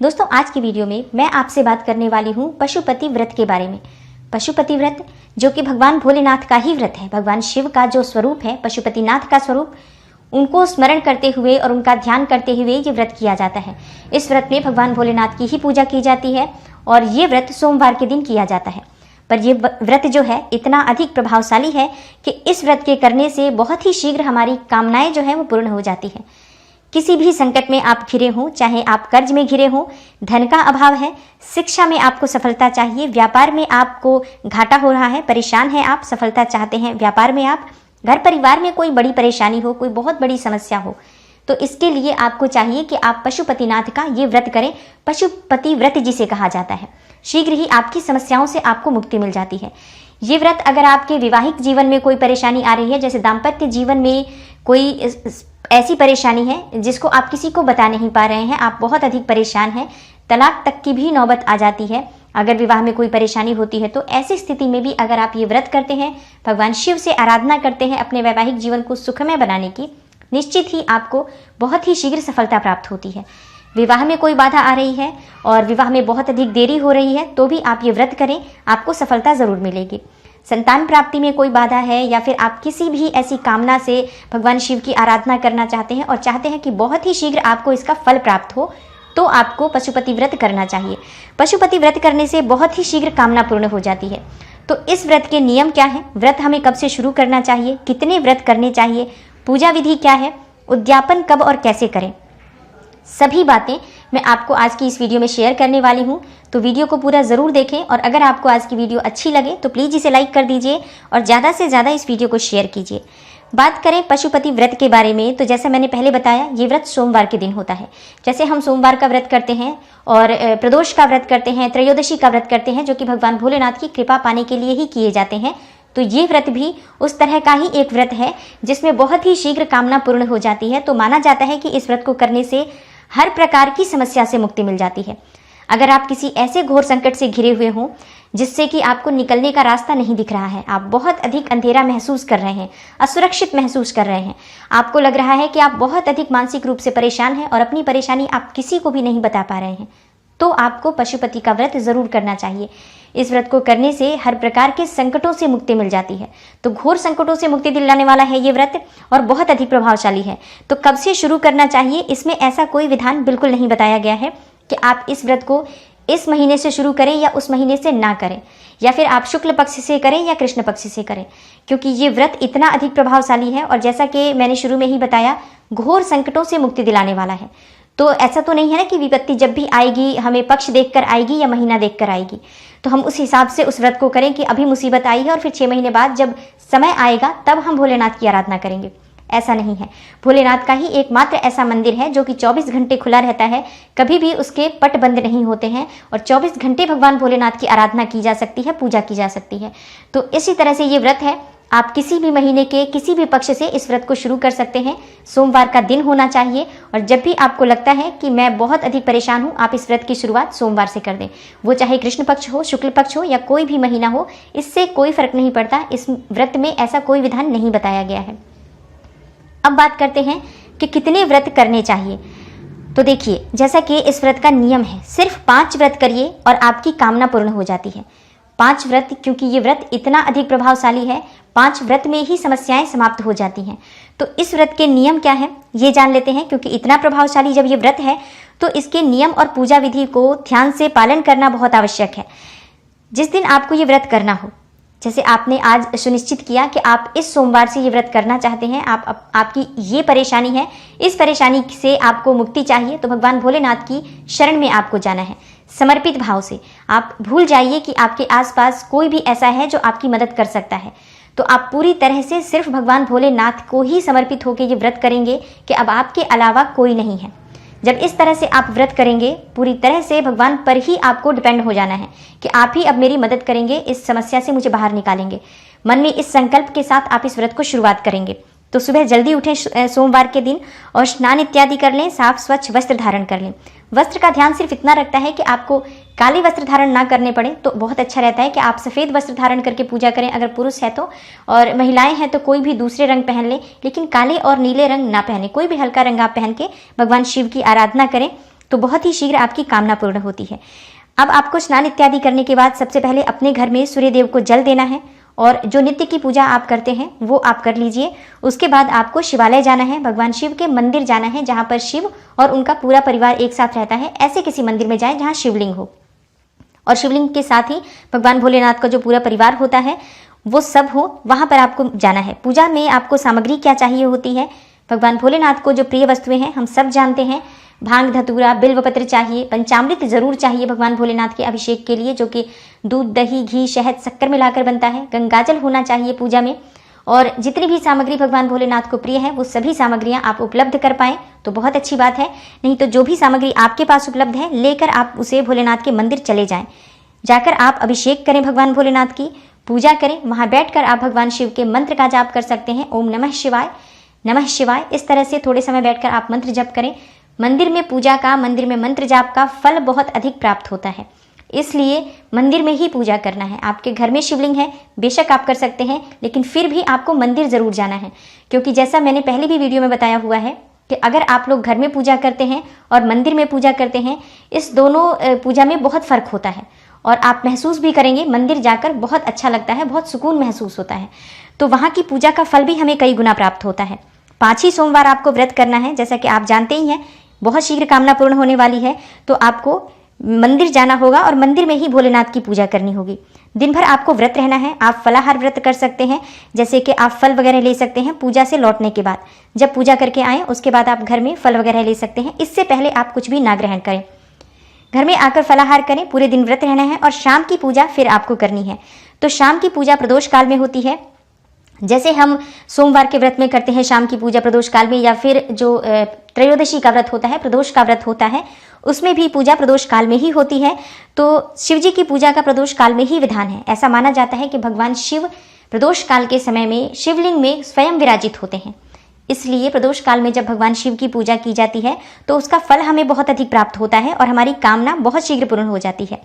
दोस्तों, आज की वीडियो में मैं आपसे बात करने वाली हूँ पशुपति व्रत के बारे में। पशुपति व्रत जो कि भगवान भोलेनाथ का ही व्रत है, भगवान शिव का जो स्वरूप है, पशुपतिनाथ का स्वरूप, उनको स्मरण करते हुए और उनका ध्यान करते हुए ये व्रत किया जाता है। इस व्रत में भगवान भोलेनाथ की ही पूजा की जाती है और ये व्रत सोमवार के दिन किया जाता है। पर ये व्रत जो है इतना अधिक प्रभावशाली है कि इस व्रत के करने से बहुत ही शीघ्र हमारी कामनाएं जो है वो पूर्ण हो जाती है। किसी भी संकट में आप घिरे हों, चाहे आप कर्ज में घिरे हों, धन का अभाव है, शिक्षा में आपको सफलता चाहिए, व्यापार में आपको घाटा हो रहा है, परेशान है आप, सफलता चाहते हैं व्यापार में आप, घर परिवार में कोई बड़ी परेशानी हो, कोई बहुत बड़ी समस्या हो, तो इसके लिए आपको चाहिए कि आप पशुपतिनाथ का ये व्रत करें। पशुपति व्रत जिसे कहा जाता है, शीघ्र ही आपकी समस्याओं से आपको मुक्ति मिल जाती है। ये व्रत अगर आपके वैवाहिक जीवन में कोई परेशानी आ रही है, जैसे दाम्पत्य जीवन में कोई ऐसी परेशानी है जिसको आप किसी को बता नहीं पा रहे हैं, आप बहुत अधिक परेशान हैं, तलाक तक की भी नौबत आ जाती है, अगर विवाह में कोई परेशानी होती है, तो ऐसी स्थिति में भी अगर आप ये व्रत करते हैं, भगवान शिव से आराधना करते हैं अपने वैवाहिक जीवन को सुखमय बनाने की, निश्चित ही आपको बहुत ही शीघ्र सफलता प्राप्त होती है। विवाह में कोई बाधा आ रही है और विवाह में बहुत अधिक देरी हो रही है, तो भी आप ये व्रत करें, आपको सफलता ज़रूर मिलेगी। संतान प्राप्ति में कोई बाधा है या फिर आप किसी भी ऐसी कामना से भगवान शिव की आराधना करना चाहते हैं और चाहते हैं कि बहुत ही शीघ्र आपको इसका फल प्राप्त हो, तो आपको पशुपति व्रत करना चाहिए। पशुपति व्रत करने से बहुत ही शीघ्र कामना पूर्ण हो जाती है। तो इस व्रत के नियम क्या है, व्रत हमें कब से शुरू करना चाहिए, कितने व्रत करने चाहिए, पूजा विधि क्या है, उद्यापन कब और कैसे करें, सभी बातें मैं आपको आज की इस वीडियो में शेयर करने वाली हूं। तो वीडियो को पूरा ज़रूर देखें और अगर आपको आज की वीडियो अच्छी लगे तो प्लीज़ इसे लाइक कर दीजिए और ज़्यादा से ज़्यादा इस वीडियो को शेयर कीजिए। बात करें पशुपति व्रत के बारे में, तो जैसे मैंने पहले बताया, ये व्रत सोमवार के दिन होता है। जैसे हम सोमवार का व्रत करते हैं और प्रदोष का व्रत करते हैं, त्रयोदशी का व्रत करते हैं, जो कि भगवान भोलेनाथ की कृपा पाने के लिए ही किए जाते हैं, तो ये व्रत भी उस तरह का ही एक व्रत है जिसमें बहुत ही शीघ्र कामना पूर्ण हो जाती है। तो माना जाता है कि इस व्रत को करने से हर प्रकार की समस्या से मुक्ति मिल जाती है। अगर आप किसी ऐसे घोर संकट से घिरे हुए हों जिससे कि आपको निकलने का रास्ता नहीं दिख रहा है, आप बहुत अधिक अंधेरा महसूस कर रहे हैं, असुरक्षित महसूस कर रहे हैं, आपको लग रहा है कि आप बहुत अधिक मानसिक रूप से परेशान हैं और अपनी परेशानी आप किसी को भी नहीं बता पा रहे हैं, तो आपको पशुपति का व्रत जरूर करना चाहिए। इस व्रत को करने से हर प्रकार के संकटों से मुक्ति मिल जाती है। तो घोर संकटों से मुक्ति दिलाने वाला है ये व्रत और बहुत अधिक प्रभावशाली है। तो कब से शुरू करना चाहिए, इसमें ऐसा कोई विधान बिल्कुल नहीं बताया गया है कि आप इस व्रत को इस महीने से शुरू करें या उस महीने से ना करें, या फिर आप शुक्ल पक्ष से करें या कृष्ण पक्ष से करें, क्योंकि ये व्रत इतना अधिक प्रभावशाली है और जैसा कि मैंने शुरू में ही बताया, घोर संकटों से मुक्ति दिलाने वाला है। तो ऐसा तो नहीं है ना कि विपत्ति जब भी आएगी हमें पक्ष देखकर आएगी या महीना देखकर आएगी, तो हम उस हिसाब से उस व्रत को करें कि अभी मुसीबत आई है और फिर 6 महीने बाद जब समय आएगा तब हम भोलेनाथ की आराधना करेंगे। ऐसा नहीं है। भोलेनाथ का ही एकमात्र ऐसा मंदिर है जो कि 24 घंटे खुला रहता है, कभी भी उसके पट बंद नहीं होते हैं और 24 घंटे भगवान भोलेनाथ की आराधना की जा सकती है, पूजा की जा सकती है। तो इसी तरह से ये व्रत है, आप किसी भी महीने के किसी भी पक्ष से इस व्रत को शुरू कर सकते हैं। सोमवार का दिन होना चाहिए और जब भी आपको लगता है कि मैं बहुत अधिक परेशान हूँ, आप इस व्रत की शुरुआत सोमवार से कर दें। वो चाहे कृष्ण पक्ष हो, शुक्ल पक्ष हो या कोई भी महीना हो, इससे कोई फर्क नहीं पड़ता। इस व्रत में ऐसा कोई विधान नहीं बताया गया है। अब बात करते हैं कि कितने व्रत करने चाहिए। तो देखिए, जैसा कि इस व्रत का नियम है, सिर्फ 5 व्रत करिए और आपकी कामना पूर्ण हो जाती है। 5 व्रत, क्योंकि ये व्रत इतना अधिक प्रभावशाली है, 5 व्रत में ही समस्याएं समाप्त हो जाती हैं। तो इस व्रत के नियम क्या है ये जान लेते हैं, क्योंकि इतना प्रभावशाली जब ये व्रत है तो इसके नियम और पूजा विधि को ध्यान से पालन करना बहुत आवश्यक है। जिस दिन आपको ये व्रत करना हो, जैसे आपने आज सुनिश्चित किया कि आप इस सोमवार से ये व्रत करना चाहते हैं, आपकी ये परेशानी है, इस परेशानी से आपको मुक्ति चाहिए, तो भगवान भोलेनाथ की शरण में आपको जाना है समर्पित भाव से। आप भूल जाइए कि आपके आसपास कोई भी ऐसा है जो आपकी मदद कर सकता है। तो आप पूरी तरह से सिर्फ भगवान भोलेनाथ को ही समर्पित होकर ये व्रत करेंगे कि अब आपके अलावा कोई नहीं है। जब इस तरह से आप व्रत करेंगे, पूरी तरह से भगवान पर ही आपको डिपेंड हो जाना है कि आप ही अब मेरी मदद करेंगे, इस समस्या से मुझे बाहर निकालेंगे। मन में इस संकल्प के साथ आप इस व्रत को शुरुआत करेंगे। तो सुबह जल्दी उठें सोमवार के दिन और स्नान इत्यादि कर लें, साफ स्वच्छ वस्त्र धारण कर लें। वस्त्र का ध्यान सिर्फ इतना रखता है कि आपको काले वस्त्र धारण ना करने पड़े, तो बहुत अच्छा रहता है कि आप सफ़ेद वस्त्र धारण करके पूजा करें अगर पुरुष है तो, और महिलाएं हैं तो कोई भी दूसरे रंग पहन लें, लेकिन काले और नीले रंग ना पहने, कोई भी हल्का रंग आप पहन के भगवान शिव की आराधना करें। तो बहुत ही शीघ्र आपकी कामना पूर्ण होती है। अब आपको स्नान इत्यादि करने के बाद सबसे पहले अपने घर में सूर्यदेव को जल देना है और जो नित्य की पूजा आप करते हैं वो आप कर लीजिए। उसके बाद आपको शिवालय जाना है, भगवान शिव के मंदिर जाना है जहाँ पर शिव और उनका पूरा परिवार एक साथ रहता है। ऐसे किसी मंदिर में जाएं जहाँ शिवलिंग हो और शिवलिंग के साथ ही भगवान भोलेनाथ का जो पूरा परिवार होता है वो सब हो, वहाँ पर आपको जाना है। पूजा में आपको सामग्री क्या चाहिए होती है? भगवान भोलेनाथ को जो प्रिय वस्तुएं हैं हम सब जानते हैं, भांग धतूरा बिल्वपत्र चाहिए, पंचामृत जरूर चाहिए भगवान भोलेनाथ के अभिषेक के लिए, जो कि दूध दही घी शहद शक्कर मिलाकर बनता है। गंगाजल होना चाहिए पूजा में, और जितनी भी सामग्री भगवान भोलेनाथ को प्रिय है वो सभी सामग्रियां आप उपलब्ध कर पाएं तो बहुत अच्छी बात है। नहीं तो जो भी सामग्री आपके पास उपलब्ध है लेकर आप उसे भोलेनाथ के मंदिर चले जाएं। जाकर आप अभिषेक करें, भगवान भोलेनाथ की पूजा करें। वहां बैठकर आप भगवान शिव के मंत्र का जाप कर सकते हैं, ओम नमः शिवाय नमः शिवाय। इस तरह से थोड़े समय बैठकर आप मंत्र जप करें। मंदिर में पूजा का, मंदिर में मंत्र जाप का फल बहुत अधिक प्राप्त होता है, इसलिए मंदिर में ही पूजा करना है। आपके घर में शिवलिंग है, बेशक आप कर सकते हैं, लेकिन फिर भी आपको मंदिर जरूर जाना है, क्योंकि जैसा मैंने पहले भी वीडियो में बताया हुआ है कि अगर आप लोग घर में पूजा करते हैं और मंदिर में पूजा करते हैं, इस दोनों पूजा में बहुत फर्क होता है और आप महसूस भी करेंगे। मंदिर जाकर बहुत अच्छा लगता है, बहुत सुकून महसूस होता है, तो वहाँ की पूजा का फल भी हमें कई गुना प्राप्त होता है। 5 ही सोमवार आपको व्रत करना है, जैसा कि आप जानते ही हैं, बहुत शीघ्र कामना पूर्ण होने वाली है। तो आपको मंदिर जाना होगा और मंदिर में ही भोलेनाथ की पूजा करनी होगी। दिन भर आपको व्रत रहना है। आप फलाहार व्रत कर सकते हैं, जैसे कि आप फल वगैरह ले सकते हैं पूजा से लौटने के बाद। जब पूजा करके आएँ उसके बाद आप घर में फल वगैरह ले सकते हैं, इससे पहले आप कुछ भी ना ग्रहण करें। घर में आकर फलाहार करें, पूरे दिन व्रत रहना है और शाम की पूजा फिर आपको करनी है। तो शाम की पूजा प्रदोष काल में होती है, जैसे हम सोमवार के व्रत में करते हैं शाम की पूजा प्रदोष काल में, या फिर जो त्रयोदशी का व्रत होता है, प्रदोष का व्रत होता है, उसमें भी पूजा प्रदोष काल में ही होती है। तो शिव जी की पूजा का प्रदोष काल में ही विधान है। ऐसा माना जाता है कि भगवान शिव प्रदोष काल के समय में शिवलिंग में स्वयं विराजित होते हैं, इसलिए प्रदोष काल में जब भगवान शिव की पूजा की जाती है तो उसका फल हमें बहुत अधिक प्राप्त होता है और हमारी कामना बहुत शीघ्र पूर्ण हो जाती है।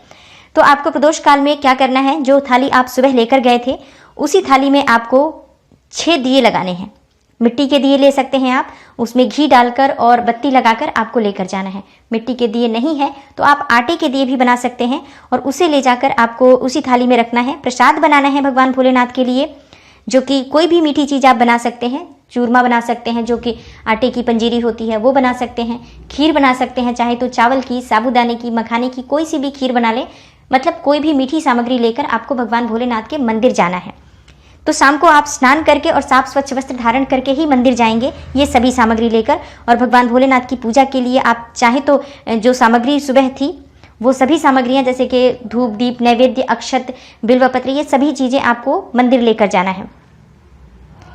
तो आपको प्रदोष काल में क्या करना है, जो थाली आप सुबह लेकर गए थे उसी थाली में आपको 6 दिए लगाने हैं। मिट्टी के दिए ले सकते हैं आप, उसमें घी डालकर और बत्ती लगाकर आपको लेकर जाना है। मिट्टी के दिए नहीं है तो आप आटे के दिए भी बना सकते हैं और उसे ले जाकर आपको उसी थाली में रखना है। प्रसाद बनाना है भगवान भोलेनाथ के लिए, जो कि कोई भी मीठी चीज़ आप बना सकते हैं। चूरमा बना सकते हैं, जो कि आटे की पंजीरी होती है वो बना सकते हैं। खीर बना सकते हैं, चाहे तो चावल की, साबूदाने की, मखाने की, कोई सी भी खीर बना लें। मतलब कोई भी मीठी सामग्री लेकर आपको भगवान भोलेनाथ के मंदिर जाना है। तो शाम को आप स्नान करके और साफ स्वच्छ वस्त्र धारण करके ही मंदिर जाएंगे, ये सभी सामग्री लेकर। और भगवान भोलेनाथ की पूजा के लिए आप चाहे तो जो सामग्री सुबह थी वो सभी सामग्रियां, जैसे कि धूप दीप नैवेद्य अक्षत बिल्वपत्र, ये सभी चीज़ें आपको मंदिर लेकर जाना है।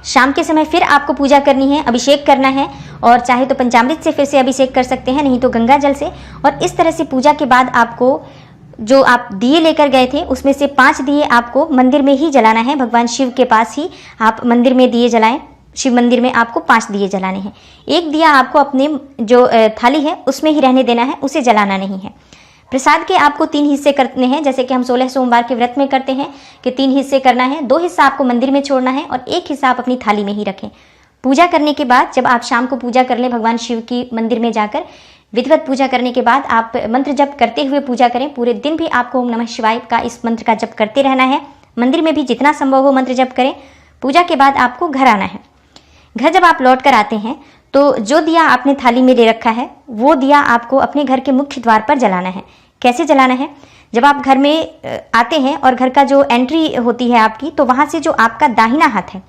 शाम के समय फिर आपको पूजा करनी है, अभिषेक करना है, और चाहे तो पंचामृत से फिर से अभिषेक कर सकते हैं, नहीं तो गंगा जल से। और इस तरह से पूजा के बाद आपको जो आप दिए लेकर गए थे उसमें से 5 दिए आपको मंदिर में ही जलाना है। भगवान शिव के पास ही आप मंदिर में दिए जलाएं। शिव मंदिर में आपको 5 दिए जलाने हैं। एक दिया आपको अपने जो थाली है उसमें ही रहने देना है, उसे जलाना नहीं है। प्रसाद के आपको 3 हिस्से करने हैं, जैसे कि हम 16 सोमवार के व्रत में करते हैं कि 3 हिस्से करना है। 2 हिस्सा आपको मंदिर में छोड़ना है और 1 हिस्सा आप अपनी थाली में ही रखें। पूजा करने के बाद जब आप शाम को पूजा कर लें भगवान शिव की मंदिर में जाकर, विधिवत पूजा करने के बाद आप मंत्र जप करते हुए पूजा करें। पूरे दिन भी आपको ओम नमः शिवाय का इस मंत्र का जप करते रहना है। मंदिर में भी जितना संभव हो मंत्र जप करें। पूजा के बाद आपको घर आना है। घर जब आप लौट कर आते हैं तो जो दिया आपने थाली में ले रखा है वो दिया आपको अपने घर के मुख्य द्वार पर जलाना है। कैसे जलाना है, जब आप घर में आते हैं और घर का जो एंट्री होती है आपकी, तो वहाँ से जो आपका दाहिना हाथ है,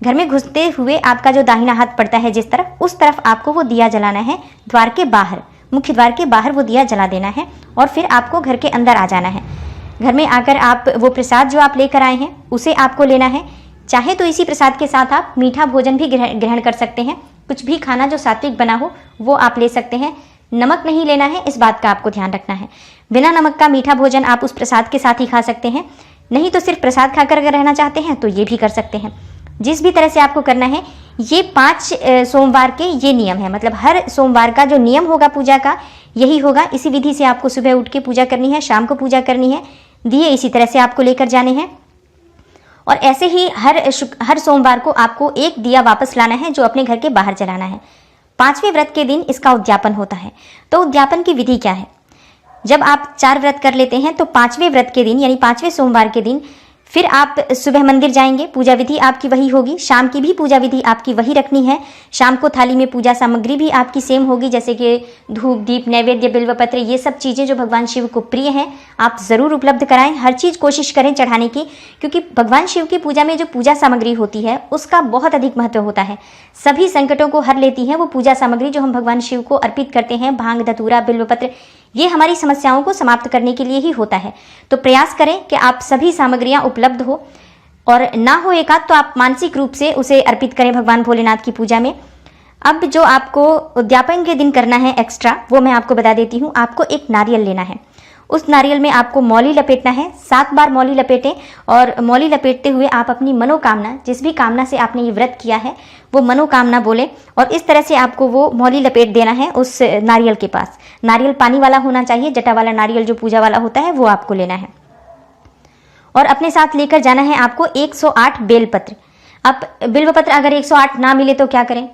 घर में घुसते हुए आपका जो दाहिना हाथ पड़ता है जिस तरफ, उस तरफ आपको वो दिया जलाना है। द्वार के बाहर, मुख्य द्वार के बाहर वो दिया जला देना है और फिर आपको घर के अंदर आ जाना है। घर में आकर आप वो प्रसाद जो आप लेकर आए हैं उसे आपको लेना है। चाहे तो इसी प्रसाद के साथ आप मीठा भोजन भी ग्रहण कर सकते हैं। कुछ भी खाना जो सात्विक बना हो वो आप ले सकते हैं। नमक नहीं लेना है, इस बात का आपको ध्यान रखना है। बिना नमक का मीठा भोजन आप उस प्रसाद के साथ ही खा सकते हैं, नहीं तो सिर्फ प्रसाद खाकर अगर रहना चाहते हैं तो ये भी कर सकते हैं। जिस भी तरह से आपको करना है, ये 5 सोमवार के ये नियम है। मतलब हर सोमवार का जो नियम होगा पूजा का यही होगा। इसी विधि से आपको सुबह उठ के पूजा करनी है, शाम को पूजा करनी है। दिए इसी तरह से आपको लेकर जाने हैं और ऐसे ही हर सोमवार को आपको 1 दिया वापस लाना है जो अपने घर के बाहर जलाना है। 5वें व्रत के दिन इसका उद्यापन होता है। तो उद्यापन की विधि क्या है? जब आप 4 व्रत कर लेते हैं तो 5वें व्रत के दिन यानी 5वें सोमवार के दिन फिर आप सुबह मंदिर जाएंगे, पूजा विधि आपकी वही होगी, शाम की भी पूजा विधि आपकी वही रखनी है। शाम को थाली में पूजा सामग्री भी आपकी सेम होगी, जैसे कि धूप, दीप, नैवेद्य, बिल्वपत्र, ये सब चीज़ें जो भगवान शिव को प्रिय हैं आप ज़रूर उपलब्ध कराएं। हर चीज़ कोशिश करें चढ़ाने की, क्योंकि भगवान शिव की पूजा में जो पूजा सामग्री होती है उसका बहुत अधिक महत्व होता है। सभी संकटों को हर लेती है वो पूजा सामग्री जो हम भगवान शिव को अर्पित करते हैं। भांग, धतूरा, बिल्वपत्र, ये हमारी समस्याओं को समाप्त करने के लिए ही होता है। तो प्रयास करें कि आप सभी सामग्रियां उपलब्ध हो, और ना हो एकाध तो आप मानसिक रूप से उसे अर्पित करें भगवान भोलेनाथ की पूजा में। अब जो आपको उद्यापन के दिन करना है एक्स्ट्रा, वो मैं आपको बता देती हूँ। आपको एक नारियल लेना है, उस नारियल में आपको मौली लपेटना है। 7 बार मौली लपेटें, और मौली लपेटते हुए आप अपनी मनोकामना, जिस भी कामना से आपने ये व्रत किया है वो मनोकामना बोले, और इस तरह से आपको वो मौली लपेट देना है उस नारियल के पास। नारियल पानी वाला होना चाहिए, जटा वाला नारियल जो पूजा वाला होता है वो आपको लेना है। और अपने साथ लेकर जाना है आपको 108 बेलपत्र। अब बिल्वपत्र अगर 108 ना मिले तो क्या करें,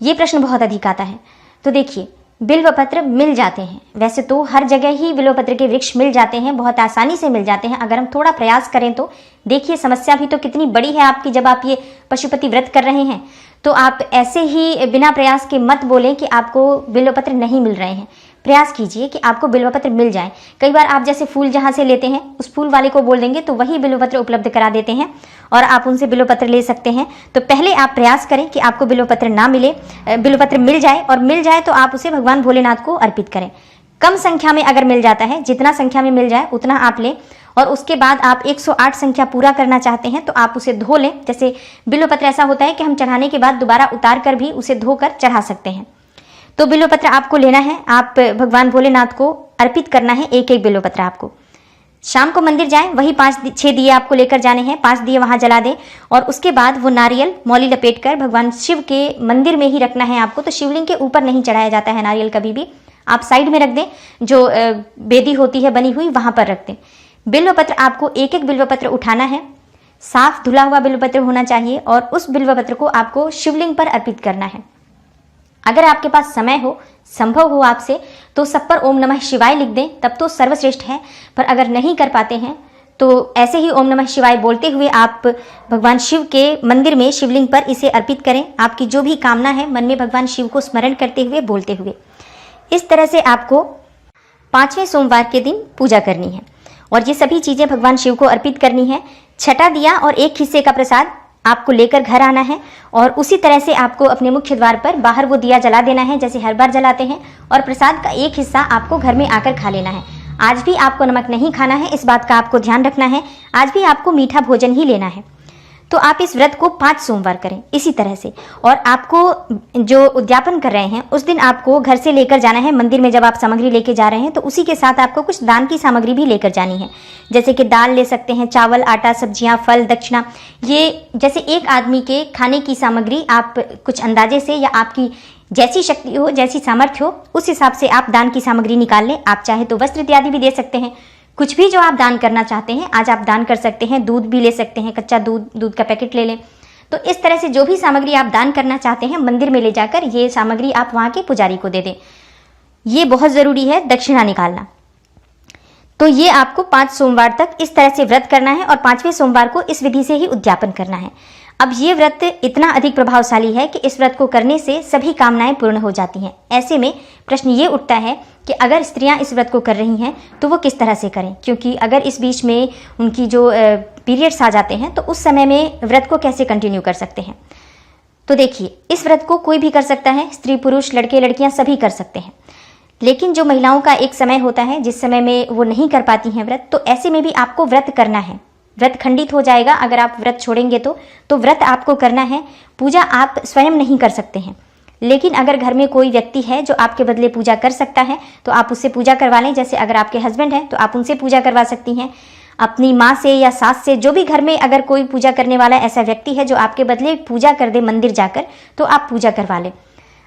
ये प्रश्न बहुत अधिक आता है। तो देखिए, बिल्वपत्र मिल जाते हैं, वैसे तो हर जगह ही बिल्वपत्र के वृक्ष मिल जाते हैं, बहुत आसानी से मिल जाते हैं अगर हम थोड़ा प्रयास करें तो। देखिए, समस्या भी तो कितनी बड़ी है आपकी, जब आप ये पशुपति व्रत कर रहे हैं तो आप ऐसे ही बिना प्रयास के मत बोलें कि आपको बिल्वपत्र नहीं मिल रहे हैं। प्रयास कीजिए कि आपको बिल्वपत्र मिल जाए। कई बार आप जैसे फूल जहाँ से लेते हैं उस फूल वाले को बोल देंगे तो वही बिल्वपत्र उपलब्ध करा देते हैं और आप उनसे बिल्वपत्र ले सकते हैं। तो पहले आप प्रयास करें कि आपको बिल्वपत्र ना मिले, बिल्वपत्र मिल जाए, और मिल जाए तो आप उसे भगवान भोलेनाथ को अर्पित करें। कम संख्या में अगर मिल जाता है, जितना संख्या में मिल जाए उतना आप लें, और उसके बाद आप 108 संख्या पूरा करना चाहते हैं तो आप उसे धो लें। जैसे बिल्वपत्र ऐसा होता है कि हम चढ़ाने के बाद दोबारा उतार कर भी उसे धोकर चढ़ा सकते हैं। तो बिल्वपत्र आपको लेना है, आप भगवान भोलेनाथ को अर्पित करना है एक एक बिल्वपत्र आपको। शाम को मंदिर जाएं, वही 5-6 दिए आपको लेकर जाने हैं, 5 दिए वहां जला दें, और उसके बाद वो नारियल मौली लपेट कर भगवान शिव के मंदिर में ही रखना है आपको। तो शिवलिंग के ऊपर नहीं चढ़ाया जाता है नारियल कभी भी, आप साइड में रख दें, जो बेदी होती है बनी हुई वहां पर रख दें। बिल्वपत्र आपको एक एक बिल्वपत्र उठाना है, साफ धुला हुआ बिल्वपत्र होना चाहिए, और उस बिल्वपत्र को आपको शिवलिंग पर अर्पित करना है। अगर आपके पास समय हो, संभव हो आपसे, तो सब पर ओम नमः शिवाय लिख दें, तब तो सर्वश्रेष्ठ है। पर अगर नहीं कर पाते हैं तो ऐसे ही ओम नमः शिवाय बोलते हुए आप भगवान शिव के मंदिर में शिवलिंग पर इसे अर्पित करें। आपकी जो भी कामना है मन में भगवान शिव को स्मरण करते हुए बोलते हुए। इस तरह से आपको 5वें सोमवार के दिन पूजा करनी है, और ये सभी चीज़ें भगवान शिव को अर्पित करनी है। छठा दिया और एक हिस्से का प्रसाद आपको लेकर घर आना है, और उसी तरह से आपको अपने मुख्य द्वार पर बाहर वो दिया जला देना है जैसे हर बार जलाते हैं, और प्रसाद का एक हिस्सा आपको घर में आकर खा लेना है। आज भी आपको नमक नहीं खाना है, इस बात का आपको ध्यान रखना है। आज भी आपको मीठा भोजन ही लेना है। तो आप इस व्रत को 5 सोमवार करें इसी तरह से। और आपको जो उद्यापन कर रहे हैं उस दिन आपको घर से लेकर जाना है मंदिर में। जब आप सामग्री लेके जा रहे हैं तो उसी के साथ आपको कुछ दान की सामग्री भी लेकर जानी है, जैसे कि दाल ले सकते हैं, चावल, आटा, सब्जियां, फल, दक्षिणा। ये जैसे एक आदमी के खाने की सामग्री आप कुछ अंदाजे से, या आपकी जैसी शक्ति हो, जैसी सामर्थ्य हो, उस हिसाब से आप दान की सामग्री निकाल लें। आप चाहे तो वस्त्र इत्यादि भी दे सकते हैं, कुछ भी जो आप दान करना चाहते हैं आज आप दान कर सकते हैं। दूध भी ले सकते हैं, कच्चा दूध का पैकेट ले लें। तो इस तरह से जो भी सामग्री आप दान करना चाहते हैं मंदिर में ले जाकर ये सामग्री आप वहाँ के पुजारी को दे दें। ये बहुत ज़रूरी है दक्षिणा निकालना। तो ये आपको 5 सोमवार तक इस तरह से व्रत करना है, और 5वें सोमवार को इस विधि से ही उद्यापन करना है। अब ये व्रत इतना अधिक प्रभावशाली है कि इस व्रत को करने से सभी कामनाएं पूर्ण हो जाती हैं। ऐसे में प्रश्न ये उठता है कि अगर स्त्रियां इस व्रत को कर रही हैं तो वो किस तरह से करें, क्योंकि अगर इस बीच में उनकी जो पीरियड्स आ जाते हैं तो उस समय में व्रत को कैसे कंटिन्यू कर सकते हैं। तो देखिए, इस व्रत को कोई भी कर सकता है, स्त्री पुरुष, लड़के लड़कियां सभी कर सकते हैं। लेकिन जो महिलाओं का एक समय होता है जिस समय में वो नहीं कर पाती हैं व्रत, तो ऐसे में भी आपको व्रत करना है। व्रत खंडित हो जाएगा अगर आप व्रत छोड़ेंगे तो व्रत आपको करना है। पूजा आप स्वयं नहीं कर सकते हैं, लेकिन अगर घर में कोई व्यक्ति है जो आपके बदले पूजा कर सकता है तो आप उससे पूजा करवा लें। जैसे अगर आपके हस्बैंड हैं तो आप उनसे पूजा करवा सकती हैं, अपनी माँ से या सास से, जो भी घर में अगर कोई पूजा करने वाला ऐसा व्यक्ति है जो आपके बदले पूजा कर दे मंदिर जाकर, तो आप पूजा करवा लें।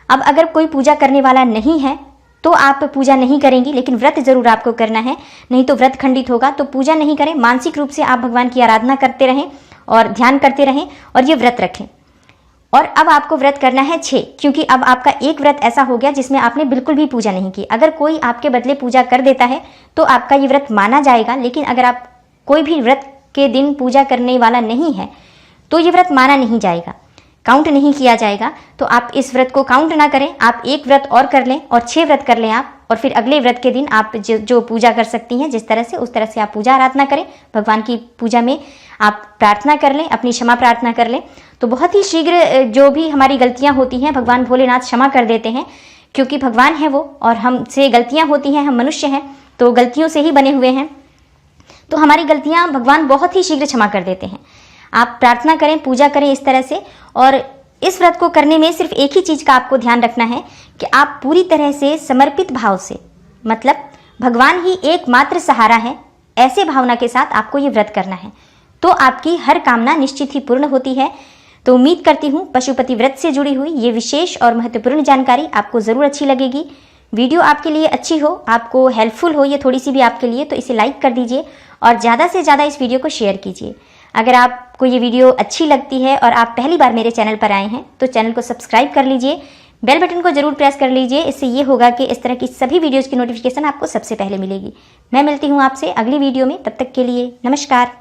अब अगर कोई पूजा करने वाला नहीं है तो आप पूजा नहीं करेंगी, लेकिन व्रत जरूर आपको करना है, नहीं तो व्रत खंडित होगा। तो पूजा नहीं करें, मानसिक रूप से आप भगवान की आराधना करते रहें और ध्यान करते रहें और ये व्रत रखें। और अब आपको व्रत करना है 6, क्योंकि अब आपका एक व्रत ऐसा हो गया जिसमें आपने बिल्कुल भी पूजा नहीं की। अगर कोई आपके बदले पूजा कर देता है तो आपका ये व्रत माना जाएगा, लेकिन अगर आप कोई भी व्रत के दिन पूजा करने वाला नहीं है तो ये व्रत माना नहीं जाएगा, काउंट नहीं किया जाएगा। तो आप इस व्रत को काउंट ना करें, आप एक व्रत और कर लें और 6 व्रत कर लें आप, और फिर अगले व्रत के दिन आप जो पूजा कर सकती हैं जिस तरह से, उस तरह से आप पूजा आराधना करें। भगवान की पूजा में आप प्रार्थना कर लें, अपनी क्षमा प्रार्थना कर लें, तो बहुत ही शीघ्र जो भी हमारी गलतियां होती हैं भगवान भोलेनाथ क्षमा कर देते हैं, क्योंकि भगवान है वो और हमसे गलतियां होती हैं, हम मनुष्य हैं तो गलतियों से ही बने हुए हैं, तो हमारी गलतियां भगवान बहुत ही शीघ्र क्षमा कर देते हैं। आप प्रार्थना करें, पूजा करें इस तरह से। और इस व्रत को करने में सिर्फ एक ही चीज़ का आपको ध्यान रखना है कि आप पूरी तरह से समर्पित भाव से, मतलब भगवान ही एकमात्र सहारा है, ऐसे भावना के साथ आपको ये व्रत करना है, तो आपकी हर कामना निश्चित ही पूर्ण होती है। तो उम्मीद करती हूँ पशुपति व्रत से जुड़ी हुई ये विशेष और महत्वपूर्ण जानकारी आपको ज़रूर अच्छी लगेगी। वीडियो आपके लिए अच्छी हो, आपको हेल्पफुल हो ये थोड़ी सी भी आपके लिए, तो इसे लाइक कर दीजिए और ज़्यादा से ज़्यादा इस वीडियो को शेयर कीजिए। अगर आपको ये वीडियो अच्छी लगती है और आप पहली बार मेरे चैनल पर आए हैं तो चैनल को सब्सक्राइब कर लीजिए, बेल बटन को जरूर प्रेस कर लीजिए। इससे ये होगा कि इस तरह की सभी वीडियोज़ की नोटिफिकेशन आपको सबसे पहले मिलेगी। मैं मिलती हूँ आपसे अगली वीडियो में, तब तक के लिए नमस्कार।